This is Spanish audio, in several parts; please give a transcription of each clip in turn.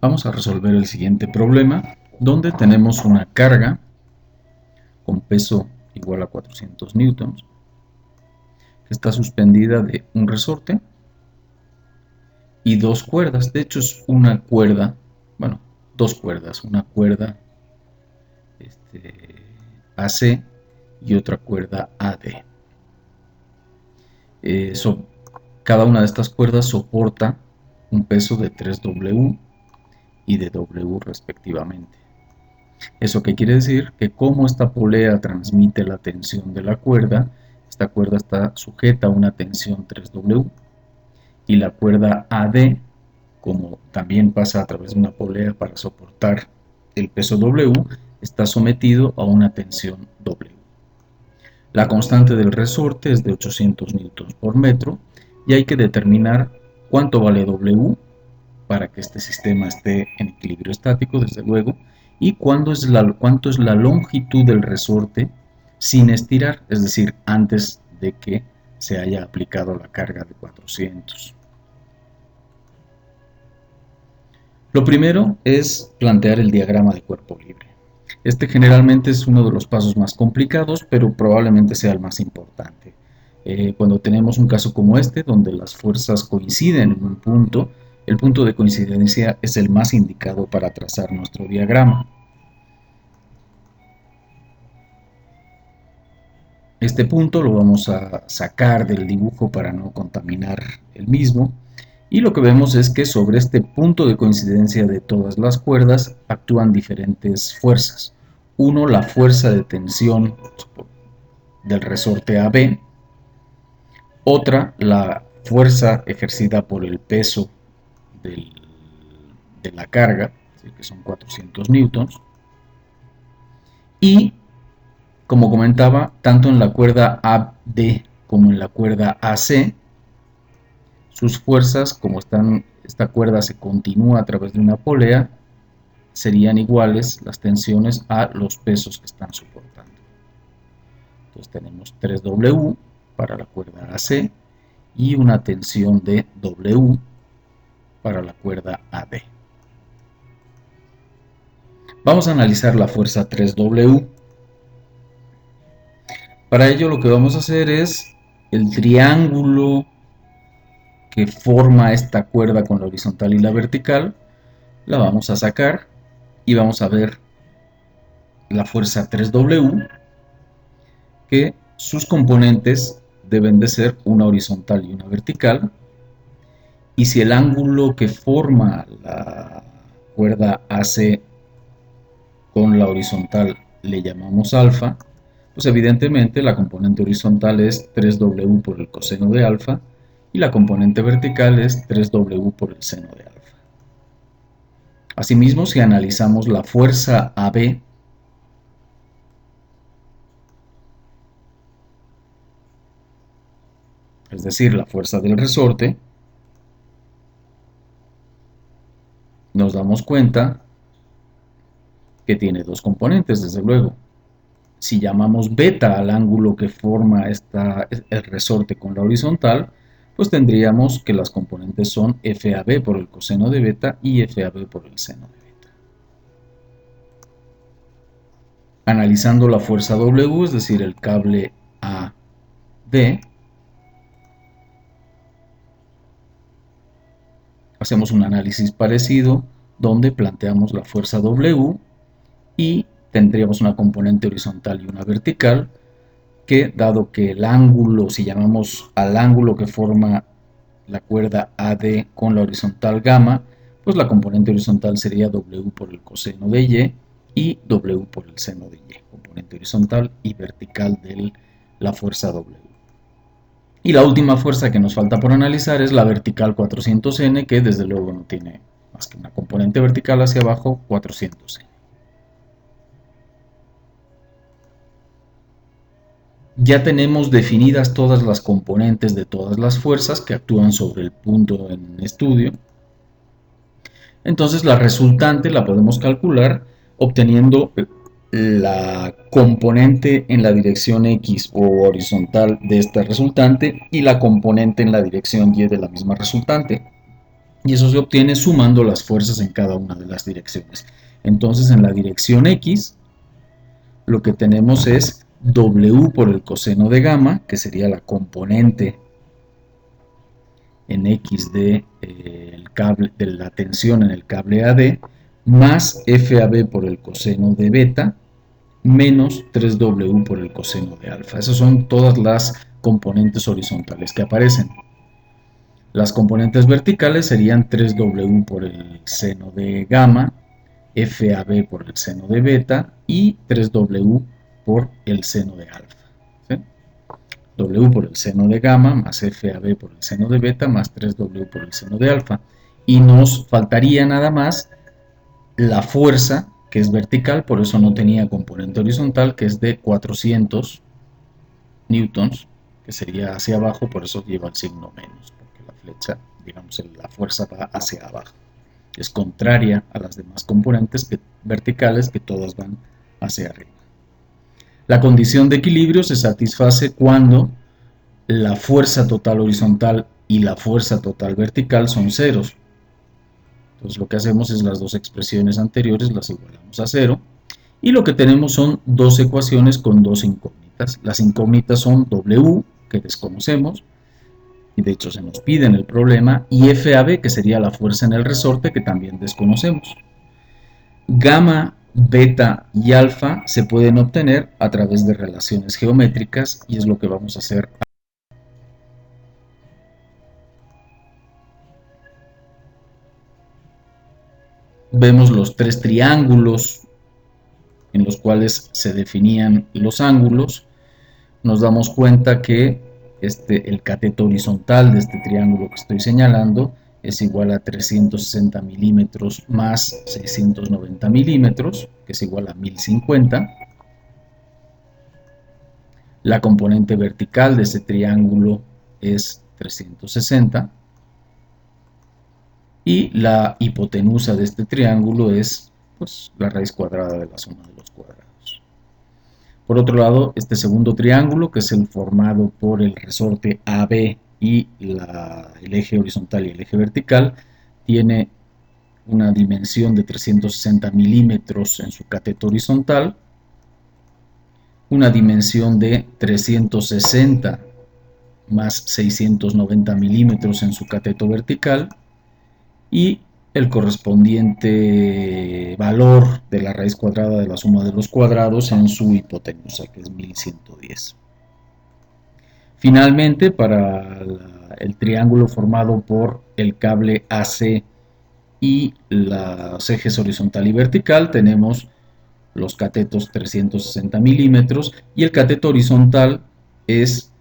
Vamos a resolver el siguiente problema, donde tenemos una carga con peso igual a 400 newtons, que está suspendida de un resorte y dos cuerdas. De hecho es una cuerda, bueno, dos cuerdas, una cuerda AC y otra cuerda AD. Cada una de estas cuerdas soporta un peso de 3W y de W respectivamente. ¿Eso qué quiere decir? Que como esta polea transmite la tensión de la cuerda, esta cuerda está sujeta a una tensión 3W y la cuerda AD, como también pasa a través de una polea para soportar el peso W, está sometido a una tensión W. La constante del resorte es de 800 newtons por metro y hay que determinar cuánto vale W para que este sistema esté en equilibrio estático, desde luego, y cuánto es la longitud del resorte sin estirar, es decir, antes de que se haya aplicado la carga de 400. Lo primero es plantear el diagrama de cuerpo libre. Este generalmente es uno de los pasos más complicados, pero probablemente sea el más importante. Cuando tenemos un caso como este, donde las fuerzas coinciden en un punto, el punto de coincidencia es el más indicado para trazar nuestro diagrama. Este punto lo vamos a sacar del dibujo para no contaminar el mismo. Y lo que vemos es que sobre este punto de coincidencia de todas las cuerdas actúan diferentes fuerzas. Uno, la fuerza de tensión del resorte AB. Otra, la fuerza ejercida por el peso de la carga, que son 400 newtons. Y, como comentaba, tanto en la cuerda AD como en la cuerda AC, sus fuerzas, como esta cuerda se continúa a través de una polea, serían iguales las tensiones a los pesos que están soportando. Entonces tenemos 3W para la cuerda AC y una tensión de W para la cuerda AD. Vamos a analizar la fuerza 3W. Para ello lo que vamos a hacer es el triángulo que forma esta cuerda con la horizontal y la vertical, la vamos a sacar y vamos a ver la fuerza 3W, que sus componentes deben de ser una horizontal y una vertical, y si el ángulo que forma la cuerda AC con la horizontal le llamamos alfa, pues evidentemente la componente horizontal es 3W por el coseno de alfa y la componente vertical es 3W por el seno de alfa. Asimismo, si analizamos la fuerza AB, es decir, la fuerza del resorte, nos damos cuenta que tiene dos componentes, desde luego. Si llamamos beta al ángulo que forma el resorte con la horizontal, pues tendríamos que las componentes son FAB por el coseno de beta y FAB por el seno de beta. Analizando la fuerza W, es decir, el cable AD, hacemos un análisis parecido donde planteamos la fuerza W y tendríamos una componente horizontal y una vertical, que dado que el ángulo, si llamamos al ángulo que forma la cuerda AD con la horizontal gamma, pues la componente horizontal sería W por el coseno de y W por el seno de componente horizontal y vertical de la fuerza W. Y la última fuerza que nos falta por analizar es la vertical 400N, que desde luego no tiene más que una componente vertical hacia abajo, 400N. Ya tenemos definidas todas las componentes de todas las fuerzas que actúan sobre el punto en estudio. Entonces la resultante la podemos calcular obteniendo la componente en la dirección X o horizontal de esta resultante y la componente en la dirección Y de la misma resultante. y eso se obtiene sumando las fuerzas en cada una de las direcciones. Entonces en la dirección X lo que tenemos es W por el coseno de gamma, que sería la componente en X de la tensión en el cable AD, más FAB por el coseno de beta, menos 3W por el coseno de alfa. Esas son todas las componentes horizontales que aparecen. Las componentes verticales serían 3W por el seno de gamma, FAB por el seno de beta y 3W por el seno de alfa. ¿Sí? W por el seno de gamma más FAB por el seno de beta más 3W por el seno de alfa. Y nos faltaría nada más la fuerza, que es vertical, por eso no tenía componente horizontal, que es de 400 newtons, que sería hacia abajo, por eso lleva el signo menos, porque la flecha, digamos, la fuerza va hacia abajo. Es contraria a las demás componentes verticales, que todas van hacia arriba. La condición de equilibrio se satisface cuando la fuerza total horizontal y la fuerza total vertical son ceros. Entonces lo que hacemos es las dos expresiones anteriores las igualamos a cero, y lo que tenemos son dos ecuaciones con dos incógnitas. Las incógnitas son W, que desconocemos, y de hecho se nos pide en el problema, y FAB, que sería la fuerza en el resorte, que también desconocemos. Gamma, beta y alfa se pueden obtener a través de relaciones geométricas, y es lo que vamos a hacer. Vemos los tres triángulos en los cuales se definían los ángulos. Nos damos cuenta que el cateto horizontal de este triángulo que estoy señalando es igual a 360 milímetros más 690 milímetros, que es igual a 1050. La componente vertical de este triángulo es 360. Y la hipotenusa de este triángulo es pues, la raíz cuadrada de la suma de los cuadrados. Por otro lado, este segundo triángulo, que es el formado por el resorte AB y el eje horizontal y el eje vertical, tiene una dimensión de 360 milímetros en su cateto horizontal, una dimensión de 360 más 690 milímetros en su cateto vertical, y el correspondiente valor de la raíz cuadrada de la suma de los cuadrados en su hipotenusa, que es 1110. Finalmente, para el triángulo formado por el cable AC y los ejes horizontal y vertical, tenemos los catetos 360 milímetros y el cateto horizontal es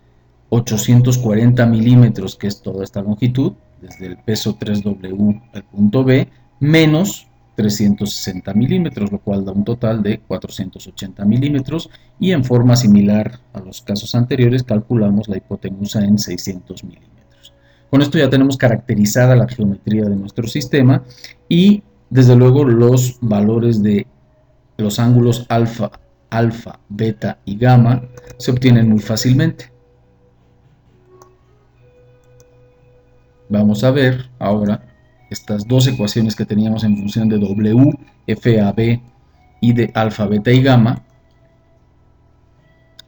840 milímetros, que es toda esta longitud, desde el peso 3W al punto B, menos 360 milímetros, lo cual da un total de 480 milímetros, y en forma similar a los casos anteriores calculamos la hipotenusa en 600 milímetros. Con esto ya tenemos caracterizada la geometría de nuestro sistema, y desde luego los valores de los ángulos alfa, beta y gamma se obtienen muy fácilmente. Vamos a ver ahora estas dos ecuaciones que teníamos en función de W, FAB y de alfa, beta y gamma.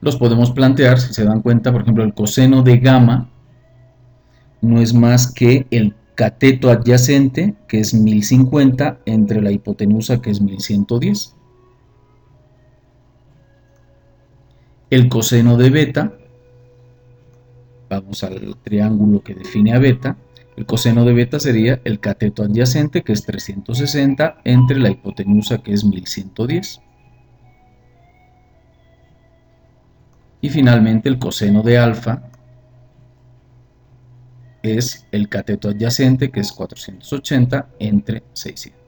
Los podemos plantear, si se dan cuenta, por ejemplo, el coseno de gamma no es más que el cateto adyacente, que es 1050, entre la hipotenusa, que es 1110. El coseno de beta, vamos al triángulo que define a beta, el coseno de beta sería el cateto adyacente, que es 360, entre la hipotenusa, que es 1110. Y finalmente el coseno de alfa es el cateto adyacente, que es 480, entre 600.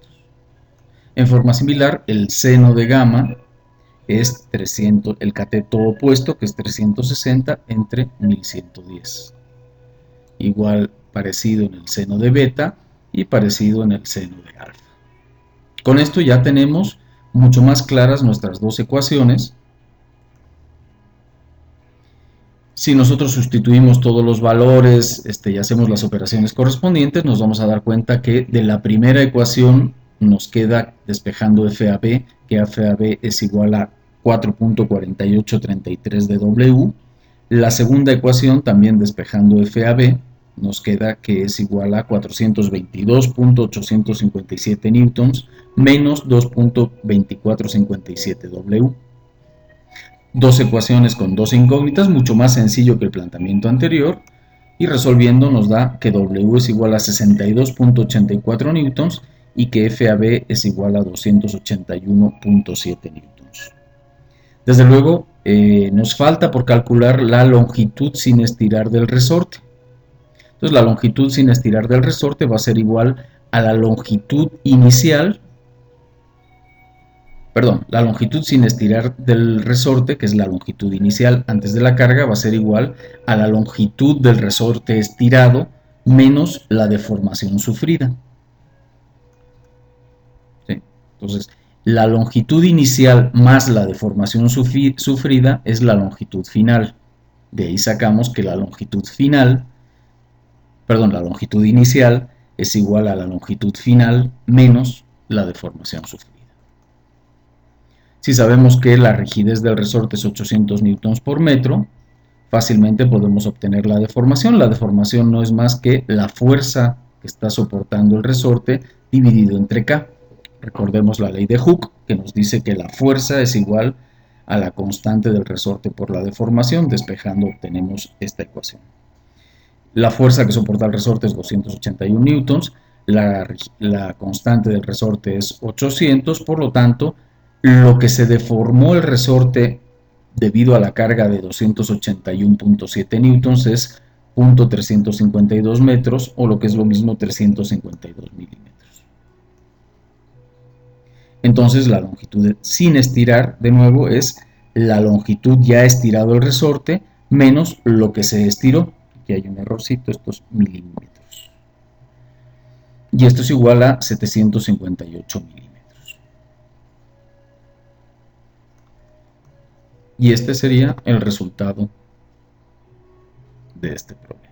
En forma similar, el seno de gamma es 300, el cateto opuesto, que es 360, entre 1110. Igual parecido en el seno de beta y parecido en el seno de alfa. Con esto ya tenemos mucho más claras nuestras dos ecuaciones. Si nosotros sustituimos todos los valores y hacemos las operaciones correspondientes, nos vamos a dar cuenta que de la primera ecuación nos queda despejando FAB, que FAB es igual a 4.4833 de W. La segunda ecuación, también despejando FAB, nos queda que es igual a 422.857 newtons menos 2.2457 W. Dos ecuaciones con dos incógnitas, mucho más sencillo que el planteamiento anterior, y resolviendo nos da que W es igual a 62.84 newtons y que FAB es igual a 281.7 newtons. Desde luego, nos falta por calcular la longitud sin estirar del resorte. Entonces, la longitud sin estirar del resorte va a ser igual a la longitud inicial, la longitud sin estirar del resorte, que es la longitud inicial antes de la carga, va a ser igual a la longitud del resorte estirado menos la deformación sufrida. ¿Sí? Entonces, la longitud inicial más la deformación sufrida es la longitud final. De ahí sacamos que la longitud inicial es igual a la longitud final menos la deformación sufrida. Si sabemos que la rigidez del resorte es 800 newtons por metro, fácilmente podemos obtener la deformación. La deformación no es más que la fuerza que está soportando el resorte dividido entre K. Recordemos la ley de Hooke, que nos dice que la fuerza es igual a la constante del resorte por la deformación. Despejando obtenemos esta ecuación. La fuerza que soporta el resorte es 281 newtons, la constante del resorte es 800, por lo tanto, lo que se deformó el resorte debido a la carga de 281.7 newtons es 0.352 metros, o lo que es lo mismo 352 milímetros. Entonces la longitud sin estirar, de nuevo, es la longitud ya estirado el resorte menos lo que se estiró. Aquí hay un errorcito, estos milímetros. Y esto es igual a 758 milímetros. Y este sería el resultado de este problema.